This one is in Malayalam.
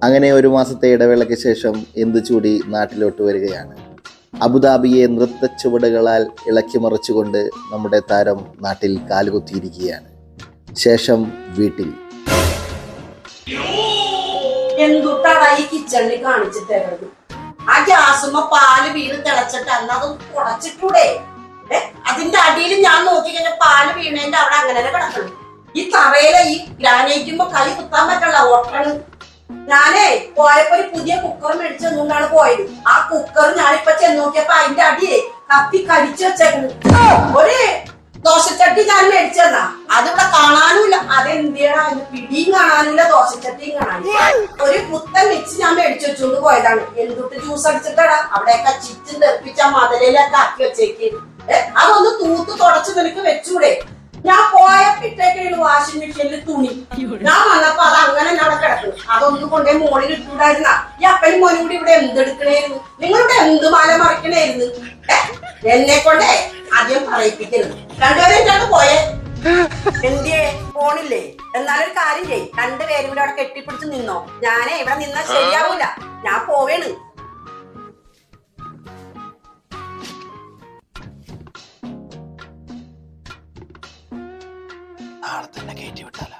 അങ്ങനെ ഒരു മാസത്തെ ഇടവേളയ്ക്ക് ശേഷം എന്ത് ചൂടി നാട്ടിലോട്ട് വരികയാണ്. അബുദാബിയെ നൃത്തച്ചുവടുകളാൽ ഇളക്കിമറിച്ചുകൊണ്ട് നമ്മുടെ താരം നാട്ടിൽ കാലുകുത്തിയിരിക്കുകയാണ്. ശേഷം വീട്ടിൽ. എന്തുട്ടാടാ ഈ കിച്ചണിൽ കാണിച്ചിട്ട് ആ ഗ്യാസുമ്മ പാല് വീണ് തിളച്ചിട്ട് അന്നത് കുടച്ചിട്ടൂടെ? അതിന്റെ അടിയിൽ ഞാൻ നോക്കി കഴിഞ്ഞാൽ പാല് വീണേന്റെ അവിടെ അങ്ങനെ കിടക്കണം. ഈ തറയിലെ ഈ ഗ്രാനൈറ്റുമ്പോ കൈ കുത്താൻ പറ്റണ്ട ഓട്ടണ്. ഞാനേ പോയപ്പോ ഒരു പുതിയ കുക്കർ മേടിച്ചെന്നുകൊണ്ടാണ് പോയത്. ആ കുക്കർ ഞാനിപ്പോ ചെന്ന് നോക്കിയപ്പോ അതിന്റെ അടിയെ കത്തി കരിച്ചു വെച്ചേക്കുന്നു. ഒരു ദോശച്ചട്ടി ഞാൻ മേടിച്ചെന്നാ അതിവിടെ കാണാനുമില്ല. അതെന്തിനാ പിടിയും കാണാനില്ല, ദോശച്ചട്ടിയും കാണാനില്ല. ഒരു പുത്തൻ മിക്സ് ഞാൻ മേടിച്ചു വെച്ചുകൊണ്ട് പോയതാണ്. എന്തൊട്ട് ജ്യൂസ് അടിച്ചിട്ടാടാ അവിടെയൊക്കെ ചിറ്റും തെറിപ്പിച്ച മതിലയിലൊക്കെ ആക്കി വെച്ചേക്ക്. അതൊന്ന് തൂത്ത് തുടച്ച് നിനക്ക് വെച്ചൂടെ? ഞാൻ പോയപ്പോഴത്തേക്ക് വാഷിംഗ് മെഷീനിൽ തുണി ഞാൻ വന്നപ്പോ അത് അങ്ങനെ അവിടെ കിടക്കുന്നു. അതൊന്നും കൊണ്ടേ മോളിൽ ഇട്ടുണ്ടായിരുന്ന ഈ അപ്പനും മോനും കൂടി ഇവിടെ എന്തെടുക്കണേരുന്നു? നിങ്ങളിവിടെ എന്ത് മല മറിക്കണേരുന്നു? എന്നെ കൊണ്ടേ ആദ്യം പറയിപ്പിക്കരുത്. രണ്ടുപേരും പോയേ എന്തിയേ പോണില്ലേ? എന്നാലൊരു കാര്യം ചെയ്യ്, രണ്ടുപേരും കൂടെ അവിടെ കെട്ടിപ്പിടിച്ച് നിന്നോ. ഞാനേ ഇവിടെ നിന്നാ ശരിയാവൂല, ഞാൻ പോവേണ്. നാളെ തന്നെ കയറ്റി വിട്ടാലോ?